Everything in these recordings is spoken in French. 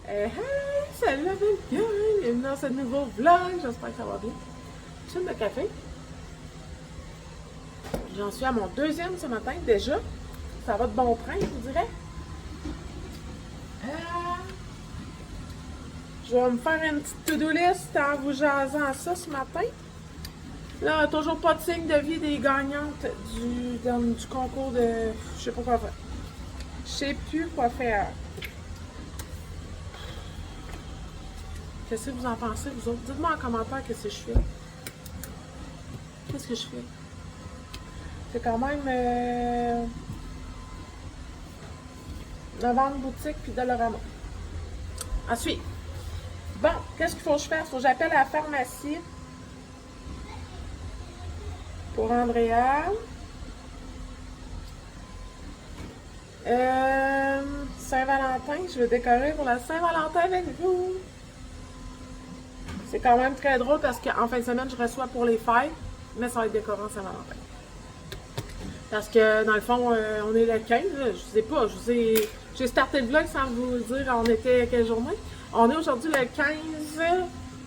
Hey, salut la belle gueule! Bienvenue dans ce nouveau vlog. J'espère que ça va bien. Chaîne de café. J'en suis à mon deuxième ce matin déjà. Ça va de bon train, je vous dirais. Je vais me faire une petite to-do list en vous jasant à ça ce matin. Là, toujours pas de signe de vie des gagnantes du concours de... Je sais pas quoi faire. Je sais plus quoi faire. Qu'est-ce que vous en pensez, vous autres? Dites-moi en commentaire qu'est-ce que je fais. Qu'est-ce que je fais? C'est quand même novembre boutique puis Dollarama. Ensuite, bon, qu'est-ce qu'il faut que je fasse? Il faut que j'appelle à la pharmacie pour Andrea. Saint-Valentin, je vais décorer pour la Saint-Valentin avec vous. C'est quand même très drôle parce qu'en fin de semaine, je reçois pour les fêtes, mais ça va être décoré en Saint-Valentin. Parce que dans le fond, on est le 15, je sais pas, j'ai starté le vlog sans vous dire on était quelle journée. On est aujourd'hui le 15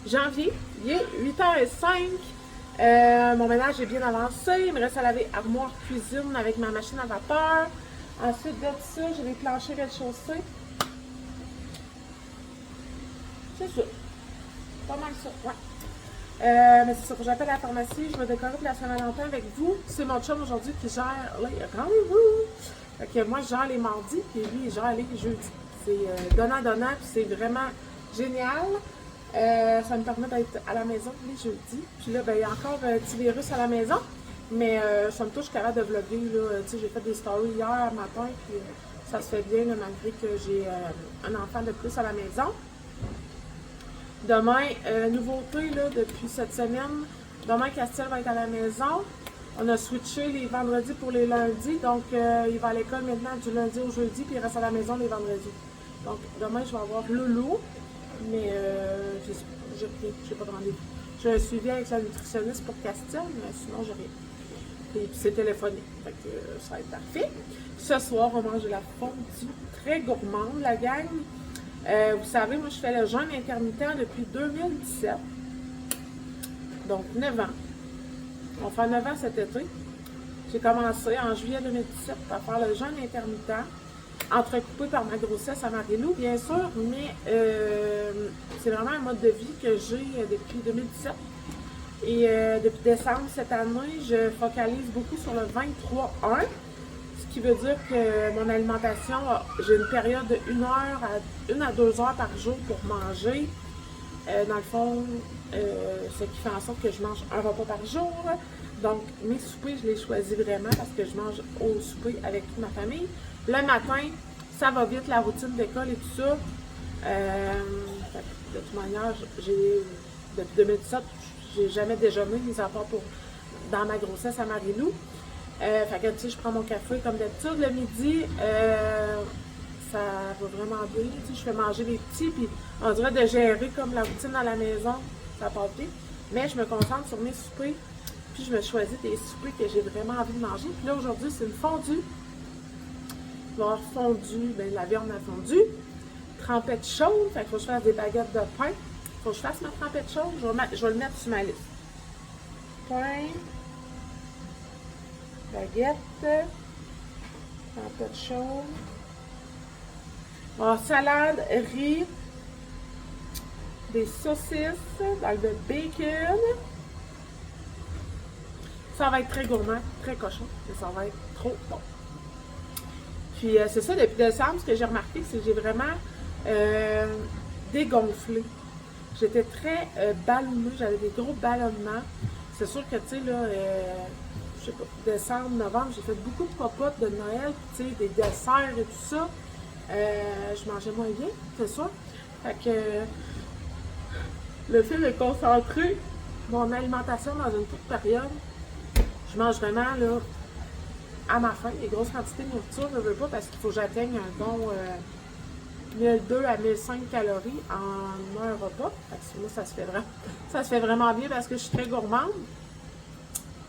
janvier, il est 8h05. Mon ménage est bien avancé, il me reste à laver armoire cuisine avec ma machine à vapeur. Ensuite de ça, j'ai les planchers rez-de-chaussée. C'est ça. Pas mal ça, ouais. Mais c'est ça, faut que j'appelle à la pharmacie, je vais décorer pour la Saint-Valentin avec vous. C'est mon chum aujourd'hui qui gère les rendez-vous. Fait que moi, je gère les mardis, puis lui, il gère les jeudis. C'est donnant-donnant, puis c'est vraiment génial. Ça me permet d'être à la maison les jeudis. Puis là, ben, il y a encore un petit virus à la maison. Mais ça me touche, je suis capable de vlogger. Tu sais, j'ai fait des stories hier matin, puis ça se fait bien, là, malgré que j'ai un enfant de plus à la maison. Demain, nouveauté là, depuis cette semaine, demain Castiel va être à la maison. On a switché les vendredis pour les lundis, donc il va à l'école maintenant du lundi au jeudi, puis il reste à la maison les vendredis. Donc demain, je vais avoir Loulou, mais j'ai pas de rendez-vous. J'ai un suivi avec la nutritionniste pour Castiel, mais sinon j'ai rien. Et puis c'est téléphoné, fait que ça va être parfait. Ce soir, on mange de la fondue très gourmande, la gang. Vous savez, moi, je fais le jeûne intermittent depuis 2017. Donc, 9 ans. On fait 9 ans cet été. J'ai commencé en juillet 2017 à faire le jeûne intermittent, entrecoupé par ma grossesse à Marie-Lou, bien sûr, mais c'est vraiment un mode de vie que j'ai depuis 2017. Et depuis décembre cette année, je focalise beaucoup sur le 23-1. Ce qui veut dire que mon alimentation, j'ai une période de 1 à 2 heures par jour pour manger. Dans le fond, ce qui fait en sorte que je mange un repas par jour. Donc, mes soupers, je les choisis vraiment parce que je mange au souper avec toute ma famille. Le matin, ça va vite, la routine d'école et tout ça. De toute manière, depuis 2017, j'ai jamais déjeuné, mis à part dans ma grossesse à Marie-Lou. Fait que, tu sais, je prends mon café comme d'habitude. Le midi, ça va vraiment bien. Tu sais, je fais manger les petits, puis on dirait de gérer comme la routine à la maison, ça passe bien. Mais je me concentre sur mes soupers, puis je me choisis des soupers que j'ai vraiment envie de manger. Puis là, aujourd'hui, c'est une fondue. Il va y avoir fondue, ben, la viande à fondue, trempette chaude, fait qu'il faut que je fasse des baguettes de pain. Il faut que je fasse ma trempette chaude, je vais le mettre sur ma liste. Pain. Baguette, tempête chaude, salade, riz, des saucisses, dans le bacon. Ça va être très gourmand, très cochon, mais ça va être trop bon. Puis c'est ça, depuis décembre, ce que j'ai remarqué, c'est que j'ai vraiment dégonflé. J'étais très ballonnée, j'avais des gros ballonnements. C'est sûr que, tu sais, là, je sais pas, décembre, novembre, j'ai fait beaucoup de popotes de Noël, tu sais, des desserts et tout ça. Je mangeais moins bien, c'est ça. Fait que le fait de concentrer mon alimentation dans une courte période, je mange vraiment là à ma faim, les grosses quantités de nourriture, je ne veux pas parce qu'il faut que j'atteigne un bon 1200 à 1500 calories en un repas. Fait que moi, ça se fait vraiment bien parce que je suis très gourmande.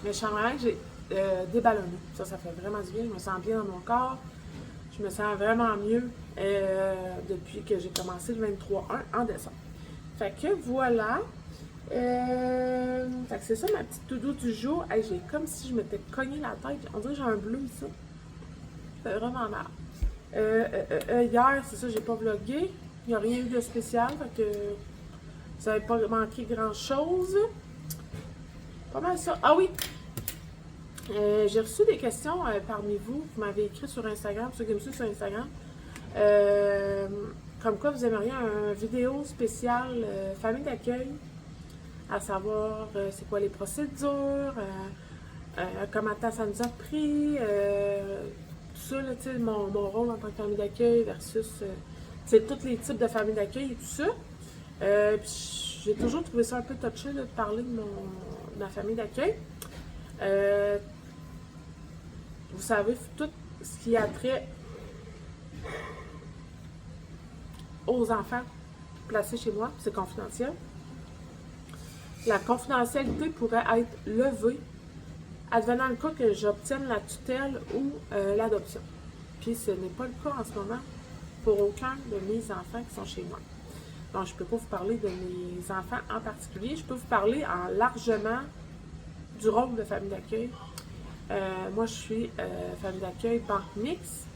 Mais je sens vraiment que j'ai déballonné. Ça fait vraiment du bien. Je me sens bien dans mon corps. Je me sens vraiment mieux depuis que j'ai commencé le 23-1 en décembre. Fait que voilà. Fait que c'est ça ma petite to-do du jour. Hey, j'ai comme si je m'étais cogné la tête. On dirait que j'ai un bleu ici. C'est vraiment mal. Hier, c'est ça, j'ai pas vlogué. Il n'y a rien eu de spécial. Fait que ça n'avait pas manqué grand-chose. Pas mal ça. Ah oui! J'ai reçu des questions parmi vous. Vous m'avez écrit sur Instagram, ceux qui me suivent sur Instagram. Comme quoi vous aimeriez une vidéo spéciale famille d'accueil. À savoir c'est quoi les procédures, comment ça nous a pris, tout ça, là, mon rôle en tant que famille d'accueil versus tous les types de famille d'accueil et tout ça. Puis j'ai toujours trouvé ça un peu touché là, de parler de ma famille d'accueil. Vous savez, tout ce qui a trait aux enfants placés chez moi, c'est confidentiel. La confidentialité pourrait être levée advenant le cas que j'obtienne la tutelle ou l'adoption. Puis ce n'est pas le cas en ce moment pour aucun de mes enfants qui sont chez moi. Donc je ne peux pas vous parler de mes enfants en particulier. Je peux vous parler largement du rôle de famille d'accueil. Moi je suis famille d'accueil banque mixte.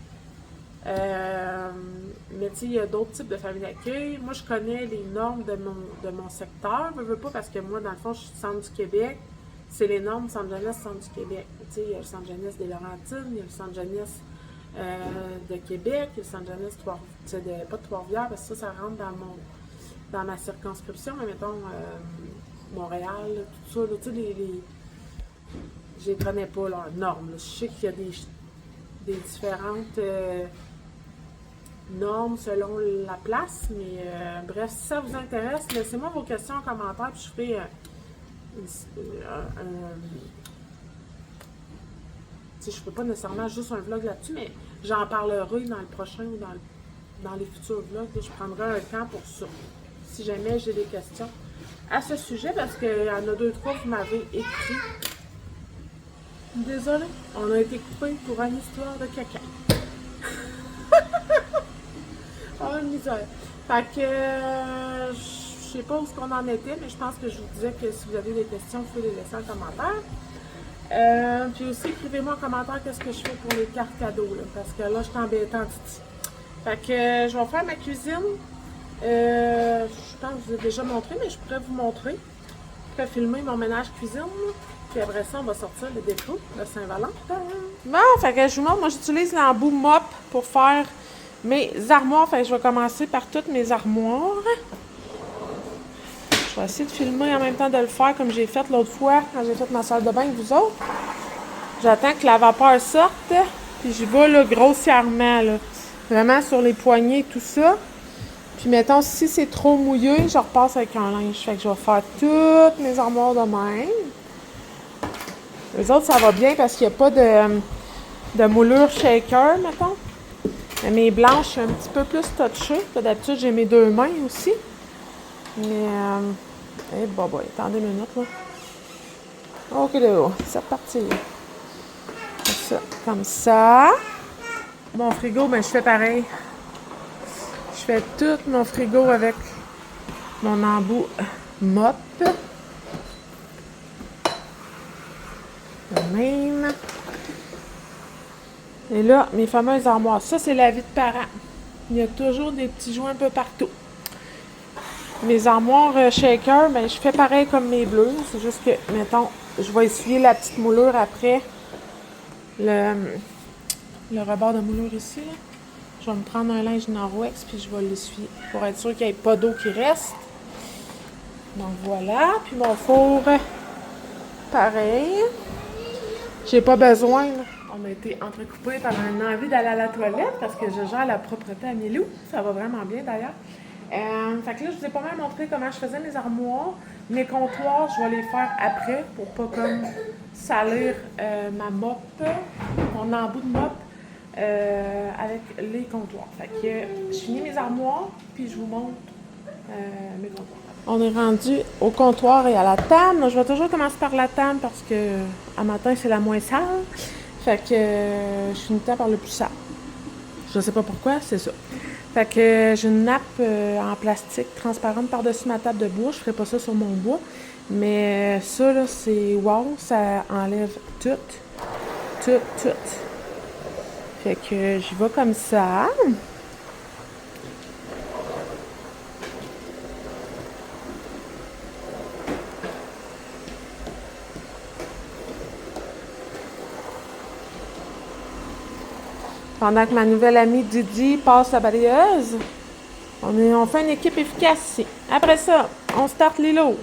Mais tu sais, il y a d'autres types de familles d'accueil. Moi, je connais les normes de mon secteur. Je veux pas parce que moi, dans le fond, je suis du centre du Québec. C'est les normes centre jeunesse, centre du Québec. Tu sais, il y a le centre jeunesse des Laurentides, il y a le centre jeunesse de Québec, il y a le centre jeunesse pas de Trois-Rivières, parce que ça rentre dans ma circonscription, mais mettons Montréal, tout ça, tu sais, je les connais pas, leurs normes. Là. Je sais qu'il y a des différentes normes selon la place, mais bref, si ça vous intéresse, laissez-moi vos questions en commentaire, puis je ferai je ne ferai pas nécessairement juste un vlog là-dessus, mais j'en parlerai dans le prochain ou dans les futurs vlogs. Je prendrai un temps pour ça, si jamais j'ai des questions à ce sujet, parce qu'il y en a 2-3 que vous m'avez écrit. Désolée, on a été coupé pour une histoire de caca. Oh, misère. Fait que, je sais pas où est-ce qu'on en était, mais je pense que je vous disais que si vous avez des questions, vous pouvez les laisser en commentaire. Puis aussi, écrivez-moi en commentaire qu'est-ce que je fais pour les cartes cadeaux, là, parce que là, je suis embêtante. Fait que, je vais faire ma cuisine. Je pense que je vous ai déjà montré, mais je pourrais vous montrer. Je pourrais filmer mon ménage cuisine. Puis après ça, on va sortir le défaut de Saint-Valentin. Bon, fait que je vous montre, moi j'utilise l'embout mop pour faire mes armoires. Fait que je vais commencer par toutes mes armoires. Je vais essayer de filmer en même temps de le faire comme j'ai fait l'autre fois quand j'ai fait ma salle de bain avec vous autres. J'attends que la vapeur sorte. Puis j'y vais là, grossièrement, là. Vraiment sur les poignées et tout ça. Puis mettons, si c'est trop mouillé, je repasse avec un linge. Fait que je vais faire toutes mes armoires de même. Les autres, ça va bien parce qu'il n'y a pas de moulure shaker, mettons. Mais mes blanches, je suis un petit peu plus touchée. D'habitude, j'ai mes 2 mains aussi. Mais, attendez une minute, là. OK, là, c'est reparti. Comme ça. Mon frigo, ben, je fais pareil. Je fais tout mon frigo avec mon embout mop. De même. Et là, mes fameuses armoires. Ça, c'est la vie de parent. Il y a toujours des petits joints un peu partout. Mes armoires shaker, ben, je fais pareil comme mes bleus. C'est juste que, mettons, je vais essuyer la petite moulure après le rebord de moulure ici. Là. Je vais me prendre un linge Norwex puis je vais l'essuyer pour être sûr qu'il n'y ait pas d'eau qui reste. Donc voilà. Puis mon four, pareil. J'ai pas besoin. Là. On a été entrecoupés par une envie d'aller à la toilette parce que je gère la propreté à Milou. Ça va vraiment bien d'ailleurs. Fait que là, je vous ai pas mal montré comment je faisais mes armoires. Mes comptoirs, je vais les faire après pour pas comme salir ma mop, mon embout de mop avec les comptoirs. Fait que je finis mes armoires puis je vous montre mes comptoirs. On est rendu au comptoir et à la table. Je vais toujours commencer par la table parce que à matin, c'est la moins sale. Fait que je finis par le plus sale. Je Je sais pas pourquoi, c'est ça. Fait que j'ai une nappe en plastique transparente par-dessus ma table de bois. Je ferai pas ça sur mon bois. Mais ça, là, c'est wow. Ça enlève tout. Tout, tout. Fait que j'y vais comme ça. Pendant que ma nouvelle amie Didi passe la balayeuse, on fait une équipe efficace ici. Après ça, on starte les lots.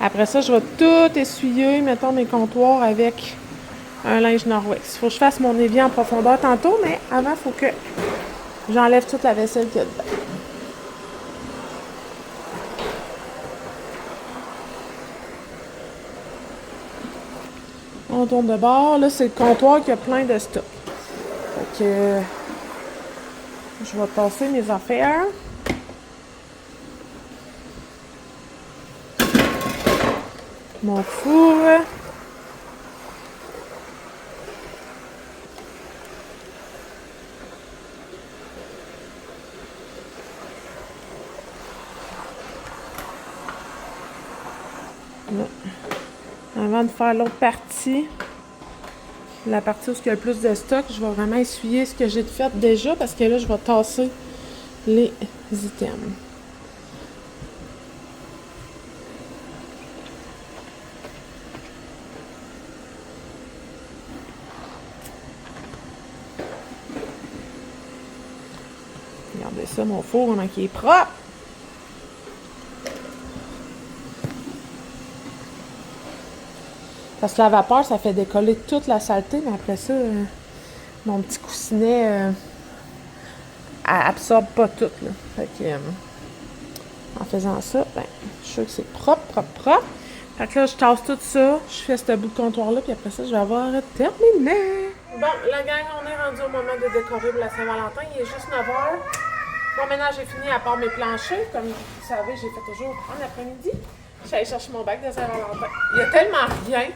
Après ça, je vais tout essuyer, mettons mes comptoirs avec un linge Norwex. Faut que je fasse mon évier en profondeur tantôt, mais avant, il faut que j'enlève toute la vaisselle qu'il y a dedans. On tourne de bord. Là, c'est le comptoir qui a plein de stock. Fait que je vais tasser mes affaires. Mon four. Là. Avant de faire l'autre partie, la partie où il y a le plus de stock, je vais vraiment essuyer ce que j'ai fait déjà parce que là, je vais tasser les items. Regardez ça, mon four, on a qui est propre. Parce que la vapeur, ça fait décoller toute la saleté, mais après ça, mon petit coussinet absorbe pas tout. Là. Fait que, en faisant ça, ben, je suis sûre que c'est propre, propre, propre. Fait que là, je tasse tout ça, je fais ce bout de comptoir-là, puis après ça, je vais avoir terminé. Bon, la gang, on est rendu au moment de décorer pour la Saint-Valentin. Il est juste 9h. Mon ménage est fini à part mes planchers. Comme vous savez, j'ai fait toujours en après-midi. Je suis allée chercher mon bac de Saint-Valentin. Il y a tellement rien,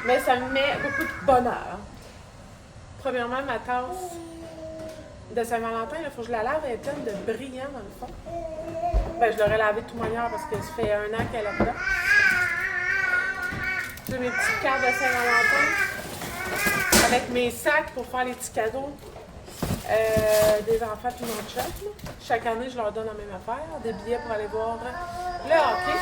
mais ça me met beaucoup de bonheur. Premièrement, ma tasse de Saint-Valentin, il faut que je la lave, elle est pleine de brillant dans le fond. Ben, je l'aurais lavée de toute manière parce que ça fait 1 an qu'elle est là-dedans. J'ai mes petites cartes de Saint-Valentin avec mes sacs pour faire les petits cadeaux des enfants puis mon chum. Chaque année, je leur donne la même affaire, des billets pour aller voir le hockey.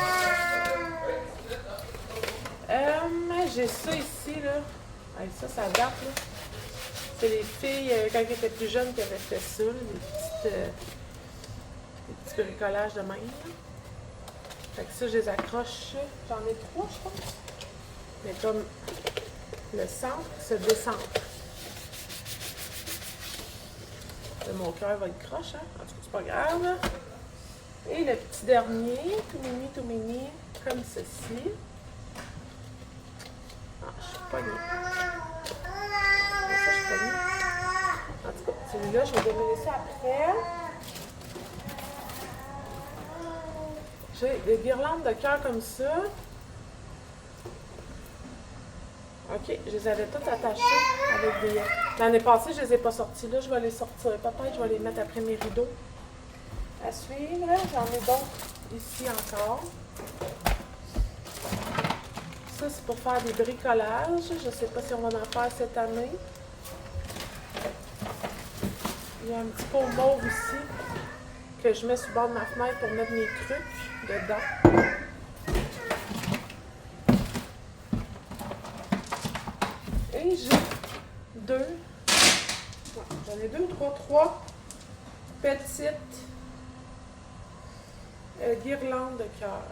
J'ai ça ici, là. Ouais, ça date, là. C'est les filles, quand elles étaient plus jeunes, qui avaient fait ça, là, des petits bricolages de même. Là. Fait que ça, je les accroche. J'en ai 3, je pense. Mais comme le centre se décentre. Mon cœur va être croche, hein? En tout cas, c'est pas grave. Et le petit dernier, tout mini, comme ceci. Ah, je suis pognée. Ça, je suis pognée. En tout cas, celui-là, je vais démêler ça après. J'ai des guirlandes de cœur comme ça. OK, je les avais toutes attachées avec des... L'année passée, je les ai pas sorties. Là, je vais les sortir. Peut-être je vais les mettre après mes rideaux. À suivre, j'en ai d'autres ici encore. Ça, c'est pour faire des bricolages. Je ne sais pas si on va en faire cette année. Il y a un petit pot mauve ici que je mets sur le bord de ma fenêtre pour mettre mes trucs dedans. Et j'ai j'en ai 2 ou 3 petites guirlandes de cœur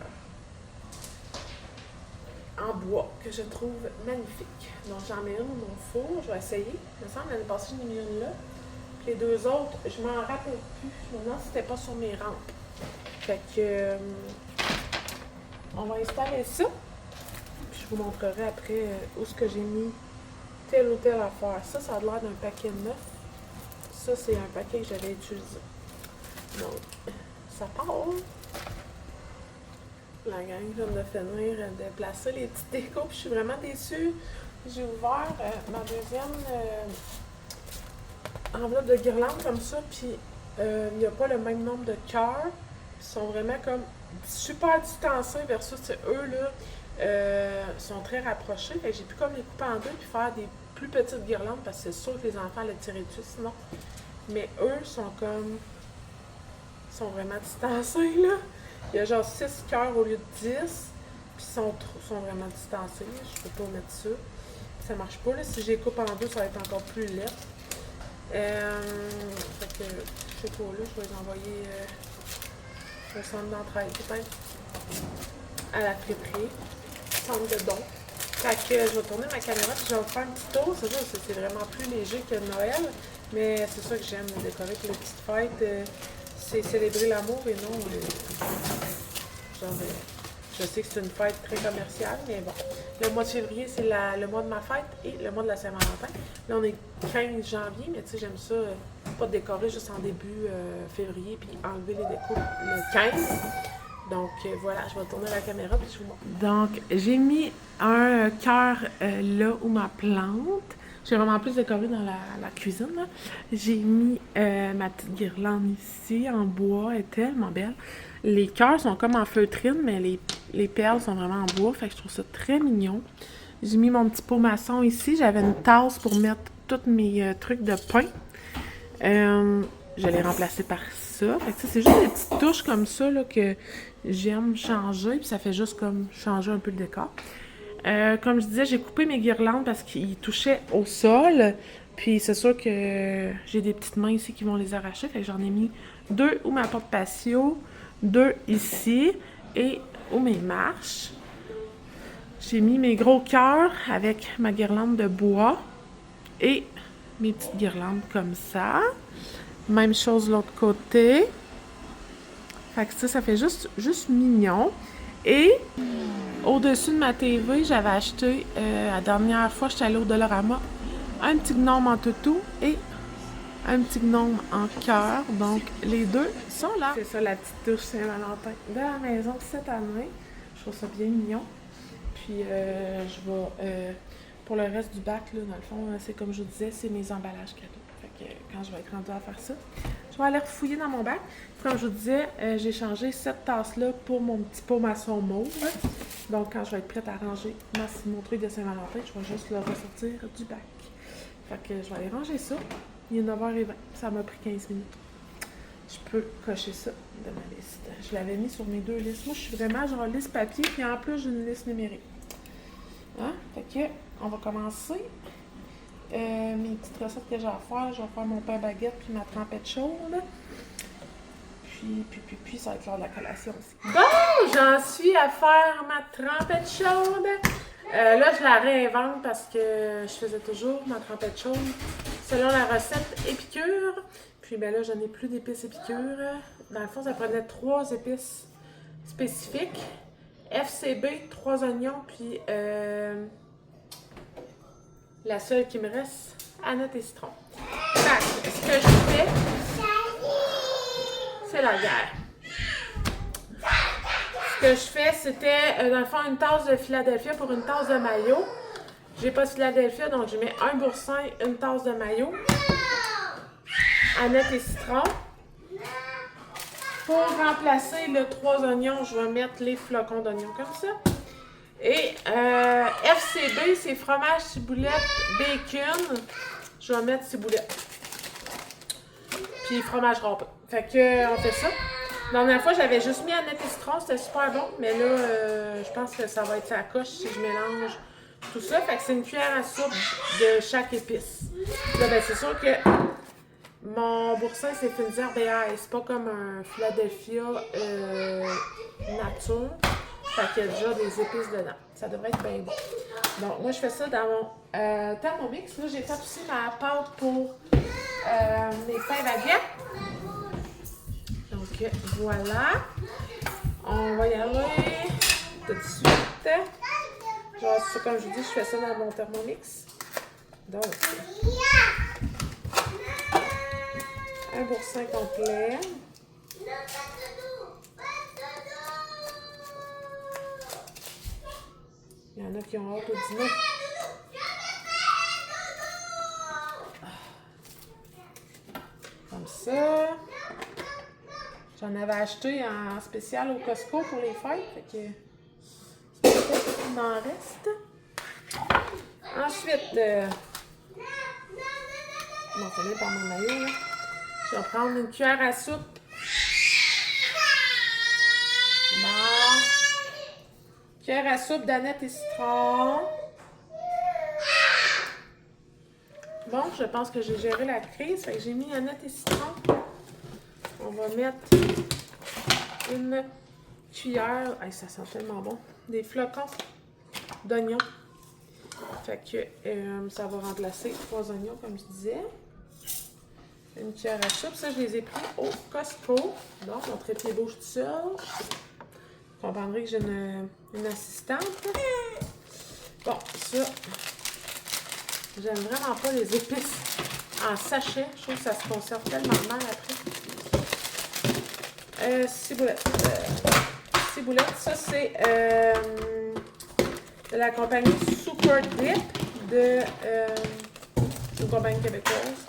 en bois que je trouve magnifiques. Donc j'en ai une dans mon four, je vais essayer. Il me semble l'année passée, j'en ai mis une là. Puis les 2 autres, je m'en rappelle plus. Je me demande si c'était pas sur mes rampes. Fait que on va installer ça. Puis je vous montrerai après où est-ce que j'ai mis telle ou telle affaire. Ça a l'air d'un paquet neuf. Ça, c'est un paquet que j'avais utilisé. Donc, ça part. La gang vient de finir de placer les petites décos, puis je suis vraiment déçue. J'ai ouvert ma deuxième enveloppes de guirlandes comme ça, puis il n'y a pas le même nombre de cœurs. Ils sont vraiment comme super distancés versus eux, là, sont très rapprochés. Fait que j'ai pu comme les couper en deux puis faire des plus petites guirlandes parce que c'est sûr que les enfants allaient tirer dessus sinon. Mais eux sont comme. Sont vraiment distancés, là. Il y a genre 6 cœurs au lieu de 10. Puis ils sont vraiment distancés. Je peux pas mettre ça. Ça marche pas, là. Si je les coupe en deux, ça va être encore plus laid. Fait que, je sais pas, là, je vais les envoyer au centre d'entraide, peut-être. À la friperie. Centre de don. Fait que je vais tourner ma caméra et je vais faire un petit tour. C'est sûr que c'est vraiment plus léger que Noël. Mais c'est ça que j'aime, décorer pour les petites fêtes. C'est célébrer l'amour et non. Genre, je sais que c'est une fête très commerciale, mais bon. Le mois de février, c'est le mois de ma fête et le mois de la Saint-Valentin. Là, on est 15 janvier, mais tu sais, j'aime ça, pas décorer juste en début février puis enlever les décos le 15. Donc voilà, je vais tourner la caméra puis je vous montre. Donc, j'ai mis un cœur là où ma plante. J'ai vraiment plus décoré dans la cuisine. Là. J'ai mis ma petite guirlande ici en bois. Elle est tellement belle. Les cœurs sont comme en feutrine, mais les perles sont vraiment en bois. Fait que je trouve ça très mignon. J'ai mis mon petit pot maçon ici. J'avais une tasse pour mettre tous mes trucs de pain. Je l'ai remplacé par ça. Fait que c'est juste des petites touches comme ça là, que j'aime changer. Puis ça fait juste comme changer un peu le décor. Comme je disais, j'ai coupé mes guirlandes parce qu'ils touchaient au sol. Puis c'est sûr que j'ai des petites mains ici qui vont les arracher. Fait que j'en ai mis 2 où ma porte patio, 2 ici et où mes marches. J'ai mis mes gros cœurs avec ma guirlande de bois et mes petites guirlandes comme ça. Même chose de l'autre côté. Fait que ça fait juste mignon. Et au-dessus de ma TV, j'avais acheté, la dernière fois, j'étais allée au Dollarama, un petit gnome en toutou et un petit gnome en cœur. Donc, les deux sont là. C'est ça, la petite touche Saint-Valentin de la maison cette année. Je trouve ça bien mignon. Puis, je vais, pour le reste du bac, là, dans le fond, c'est comme je vous disais, c'est mes emballages cadeaux. Fait que quand je vais être rendue à faire ça, je vais aller refouiller dans mon bac. Comme je vous disais, j'ai changé cette tasse-là pour mon petit pot maçon mauve. Donc, quand je vais être prête à ranger mon truc de Saint-Valentin, je vais juste le ressortir du bac. Fait que je vais aller ranger ça. Il est 9h20. Ça m'a pris 15 minutes. Je peux cocher ça de ma liste. Je l'avais mis sur mes 2 listes. Moi, je suis vraiment genre liste papier, puis en plus, j'ai une liste numérique. Hein? Fait que, on va commencer. Mes petites recettes que j'ai à faire. Je vais faire mon pain baguette puis ma trempette chaude. Puis, ça va être l'heure de la collation aussi. Bon, j'en suis à faire ma trempette chaude. Là, je la réinvente parce que je faisais toujours ma trempette chaude selon la recette épicure. Puis, ben là, je n'ai plus d'épices épicures. Dans le fond, ça prenait 3 épices spécifiques. FCB, 3 oignons, puis la seule qui me reste, aneth et citron. Fait, ce que je fais, c'est la guerre. Ce que je fais, c'était, dans le fond, une tasse de Philadelphia pour une tasse de mayo. J'ai pas de Philadelphia, donc je mets un boursin, une tasse de mayo. Aneth et citron. Pour remplacer le 3 oignons, je vais mettre les flocons d'oignons comme ça. Et FCB, c'est fromage, ciboulette, bacon. Je vais mettre ciboulette. Puis fromage râpé. Fait que on fait ça. La dernière fois, j'avais juste mis aneth et citron, c'était super bon. Mais là, je pense que ça va être sa coche si je mélange tout ça. Fait que c'est une cuillère à soupe de chaque épice. Là, ben, c'est sûr que mon boursin, c'est fines herbes et ail. C'est pas comme un Philadelphia nature. Fait qu'il y a déjà des épices dedans. Ça devrait être bien bon. Donc, moi, je fais ça dans mon Thermomix. Là, j'ai fait aussi ma pâte pour mes pains baguettes. Donc, voilà. On va y aller tout de suite. Genre, comme je vous dis, je fais ça dans mon Thermomix. Donc, un boursin complet. Il y en a qui ont hâte au dîner. ça. J'en avais acheté en spécial au Costco pour les fêtes. Fait que peut-être qu'il m'en reste. Ensuite, bon, ça vient par mon maillot, là. Je vais prendre une cuillère à soupe. Bon. Cuillère à soupe d'aneth et citron. Bon, je pense que j'ai géré la crise. Fait que j'ai mis aneth et citron. On va mettre une cuillère. Hey, ça sent tellement bon. Des flocons d'oignons. Fait que ça va remplacer 3 oignons, comme je disais. Une cuillère à soupe. Ça, je les ai pris au Costco. Donc, mon trépied bouge tout seul. Vous comprendrez que j'ai une assistante. Bon, ça, j'aime vraiment pas les épices en sachet. Je trouve que ça se conserve tellement mal après. Ciboulette. Ciboulette, ça c'est de la compagnie Super Dip de une compagnie québécoise.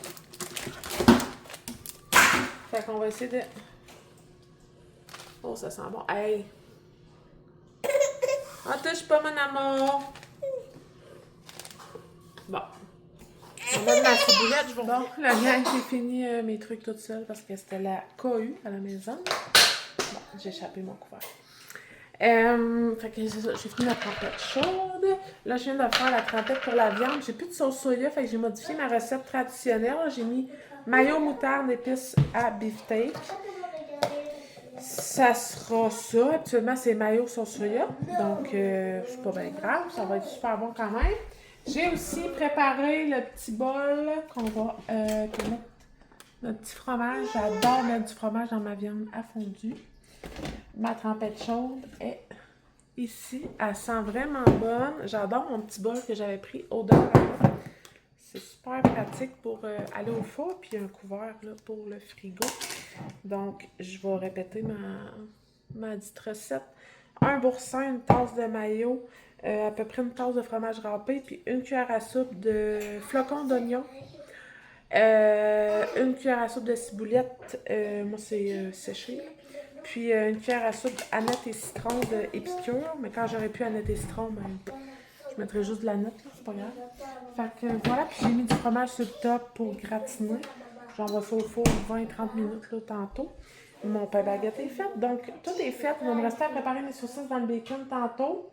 Fait qu'on va essayer de... Oh, ça sent bon. Hey! Ah, touche pas, mon amour! Bon. On va mettre ma ciboulette, je vais bon, la gang, j'ai fini mes trucs toute seule parce que c'était la cohue à la maison. Bon, j'ai échappé mon couvert. Fait que c'est ça, j'ai fini ma trempette chaude. Là, je viens de faire la trempette pour la viande. J'ai plus de sauce soya, fait que j'ai modifié ma recette traditionnelle. J'ai mis mayo, moutarde, épices à beefsteak. Ça sera ça. Habituellement, c'est mayo, sauce soya. Donc, c'est pas bien grave. Ça va être super bon quand même. J'ai aussi préparé le petit bol qu'on va mettre notre petit fromage. J'adore mettre du fromage dans ma viande à fondue. Ma trempette chaude est ici. Elle sent vraiment bonne. J'adore mon petit bol que j'avais pris au Dollarama. C'est super pratique pour aller au four. Puis un couvert là, pour le frigo. Donc, je vais répéter ma dite recette. Un boursin, une tasse de mayo, à peu près une tasse de fromage râpé, puis une cuillère à soupe de flocons d'oignon. Une cuillère à soupe de ciboulette, moi c'est séché. Puis une cuillère à soupe aneth et citron de Épicure. Mais quand j'aurais pu aneth et citron, ben, je mettrais juste de l'aneth, c'est pas grave. Fait que voilà, puis j'ai mis du fromage sur le top pour gratiner. J'envoie ça au four 20-30 minutes là, tantôt. Mon pain baguette est fait. Donc, tout est fait. Il va me rester à préparer mes saucisses dans le bacon tantôt.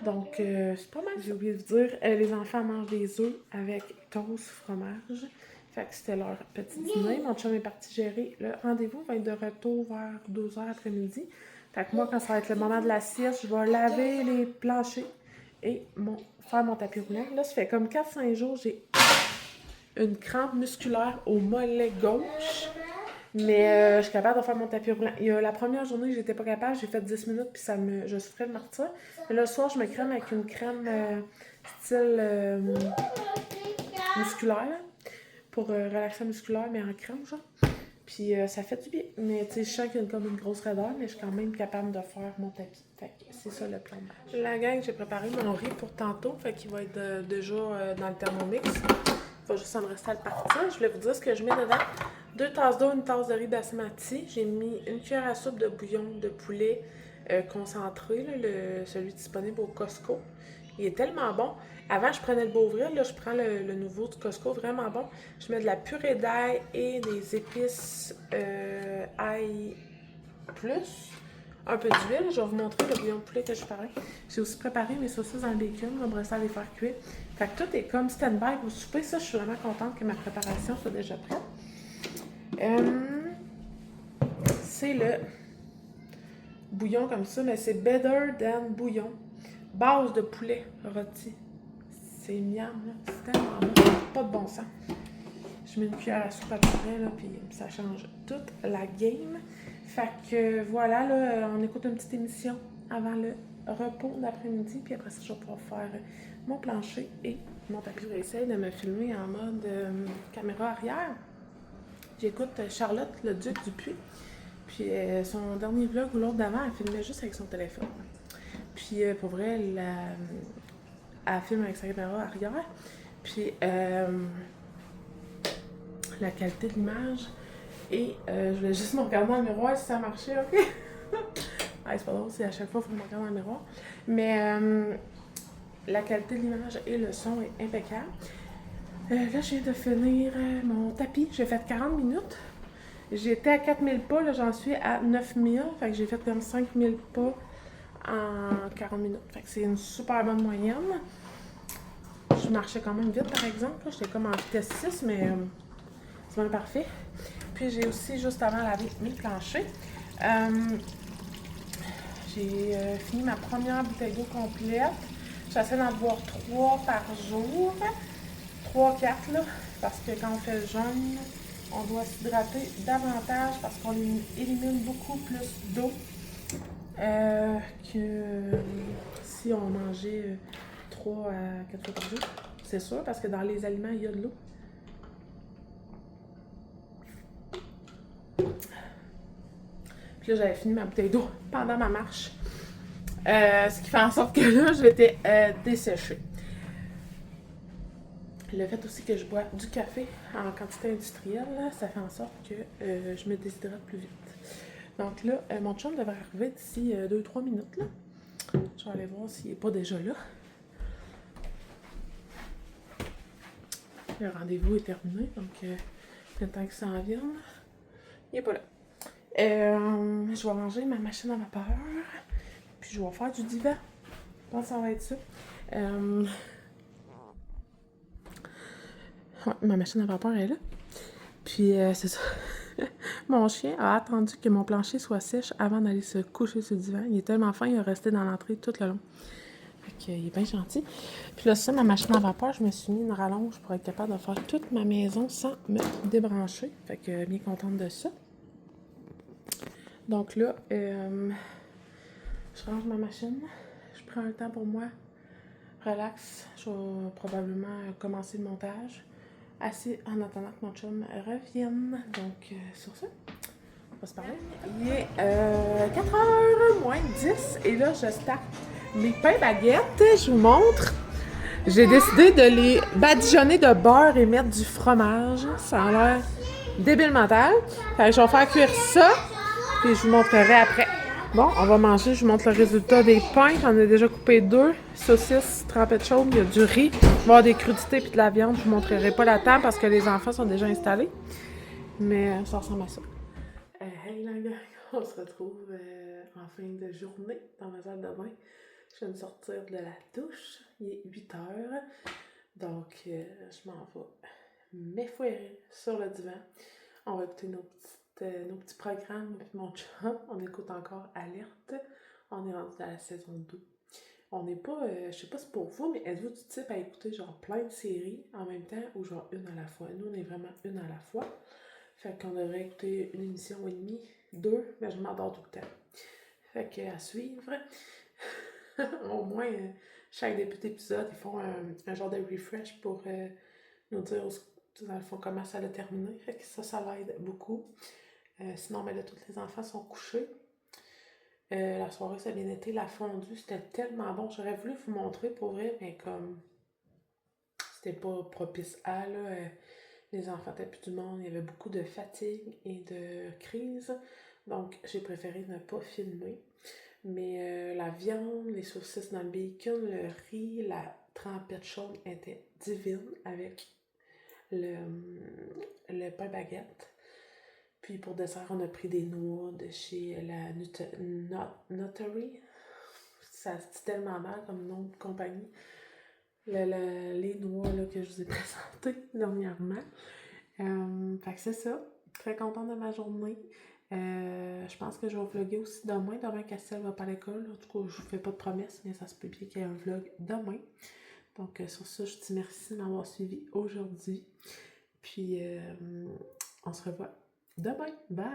Donc, c'est pas mal. J'ai oublié de vous dire, les enfants mangent des œufs avec toast fromage. Fait que c'était leur petit dîner. Mon chum est parti gérer le rendez-vous. Va être de retour vers 2h après-midi. Fait que moi, quand ça va être le moment de la sieste, je vais laver les planchers et faire mon tapis roulant. Là, ça fait comme 4-5 jours, j'ai une crampe musculaire au mollet gauche. Mais je suis capable de faire mon tapis roulant. Il y a la première journée, j'étais pas capable. J'ai fait 10 minutes, puis je souffrais de martyr. Mais le soir, je me crème avec une crème style musculaire. Pour relaxer musculaire, mais en crème, genre. Puis ça fait du bien. Mais tu sais, je sens qu'il y a comme une grosse raideur, mais je suis quand même capable de faire mon tapis. Fait que c'est ça le plan de match. La gang, j'ai préparé mon riz pour tantôt. Fait qu'il va être déjà dans le Thermomix. Il va juste en rester à le partir. Je voulais vous dire ce que je mets dedans. 2 tasses d'eau, une tasse de riz basmati. J'ai mis une cuillère à soupe de bouillon de poulet concentré, là, celui disponible au Costco. Il est tellement bon. Avant, je prenais le Beauvril. Là, je prends le nouveau du Costco, vraiment bon. Je mets de la purée d'ail et des épices ail plus. Un peu d'huile. Je vais vous montrer le bouillon de poulet que je parlais. J'ai aussi préparé mes saucisses dans le bacon. On va me rester à les faire cuire. Fait que tout est comme stand-by au souper. Ça, je suis vraiment contente que ma préparation soit déjà prête. C'est le bouillon comme ça, mais c'est Better Than Bouillon. Base de poulet rôti. C'est miam, là. C'est tellement bon. Pas de bon sens. Je mets une cuillère à soupe à peu près, là, puis ça change toute la game. Fait que voilà, là, on écoute une petite émission avant le repos d'après-midi, puis après ça, je vais pouvoir faire mon plancher et mon tapis. Je vais essayer de me filmer en mode caméra arrière. J'écoute Charlotte, le Duc du Puy. Puis son dernier vlog ou l'autre d'avant, elle filmait juste avec son téléphone. Puis pour vrai, elle filme avec sa caméra arrière. Puis la qualité de l'image. Et je voulais juste me regarder dans le miroir si ça marchait, ok? Ah, c'est pas drôle, c'est à chaque fois qu'il faut me regarder dans le miroir. Mais la qualité de l'image et le son est impeccable. Là, je viens de finir mon tapis. J'ai fait 40 minutes. J'étais à 4000 pas, là, j'en suis à 9000. Fait que j'ai fait comme 5000 pas en 40 minutes. Fait que c'est une super bonne moyenne. Je marchais quand même vite, par exemple. J'étais comme en vitesse 6, mais c'est bien parfait. Puis j'ai aussi, juste avant, lavé mes planchers. J'ai fini ma première bouteille d'eau complète. J'essaie d'en boire 3 par jour. 3-4, là. Parce que quand on fait le jeûne, on doit s'hydrater davantage parce qu'on élimine beaucoup plus d'eau que si on mangeait 3 à 4 fois par jour. C'est sûr, parce que dans les aliments, il y a de l'eau. Puis là, j'avais fini ma bouteille d'eau pendant ma marche. Ce qui fait en sorte que là, j'étais desséchée. Le fait aussi que je bois du café en quantité industrielle, là, ça fait en sorte que je me déshydrate plus vite. Donc là, mon chum devrait arriver d'ici 2-3 minutes. Là. Je vais aller voir s'il n'est pas déjà là. Le rendez-vous est terminé, donc le temps qu'il s'en vienne, il n'est pas là. Je vais ranger ma machine à vapeur, puis je vais faire du divan. Je pense que ça va être ça. Ouais, ma machine à vapeur est là. Puis c'est ça. Mon chien a attendu que mon plancher soit sèche avant d'aller se coucher sur le divan. Il est tellement fin, il est resté dans l'entrée tout le long. Fait qu'il est bien gentil. Puis là, ça, ma machine à vapeur, je me suis mis une rallonge pour être capable de faire toute ma maison sans me débrancher. Fait que bien contente de ça. Donc là, je range ma machine. Je prends un temps pour moi. Relax. Je vais probablement commencer le montage. Assez en attendant que mon chum revienne. Donc, sur ça, on va se parler. Il est 4h moins 10 et là, je starte mes pains baguettes. Je vous montre. J'ai décidé de les badigeonner de beurre et mettre du fromage. Ça a l'air débile mental. Fait que je vais faire cuire ça, puis je vous montrerai après. Bon, on va manger. Je vous montre le résultat des pains. J'en ai déjà coupé 2. Saucisses trempettes chaudes. Il y a du riz. Il va y avoir des crudités puis de la viande. Je vous montrerai pas la table parce que les enfants sont déjà installés. Mais ça ressemble à ça. Hey la gang, on se retrouve en fin de journée dans ma salle de bain. Je viens de sortir de la douche. Il est 8h. Donc, je m'en vais m'effouérer sur le divan. On va écouter nos petits programmes. Puis mon chum, on écoute encore Alerte. On est rendu à la saison 2. On n'est pas, je sais pas si c'est pour vous, mais êtes-vous du type à écouter genre plein de séries en même temps ou genre une à la fois? Nous, on est vraiment une à la fois. Fait qu'on devrait écouter une émission et demie, 2, mais je m'endors tout le temps. Fait qu'à suivre. Au moins, chaque début d'épisode, ils font un genre de refresh pour nous dire dans le fond comment ça a terminé. Fait que ça l'aide beaucoup. Sinon, mais là, tous les enfants sont couchés. La soirée, ça a bien été. La fondue, c'était tellement bon. J'aurais voulu vous montrer pour vrai, mais comme c'était pas propice à, là, les enfants étaient plus du monde. Il y avait beaucoup de fatigue et de crise. Donc, j'ai préféré ne pas filmer. Mais la viande, les saucisses dans le bacon, le riz, la trempette chaude était divine avec le pain baguette. Puis pour dessert, on a pris des noix de chez la Notary. Ça se dit tellement mal comme nom de compagnie. Les noix là, que je vous ai présentées dernièrement. Fait que c'est ça. Très contente de ma journée. Je pense que je vais vlogger aussi demain. Demain, Castel va pas à l'école. En tout cas, je vous fais pas de promesses, mais ça se peut bien qu'il y ait un vlog demain. Donc, sur ça, je te dis merci de m'avoir suivi aujourd'hui. Puis, on se revoit demain. Bye!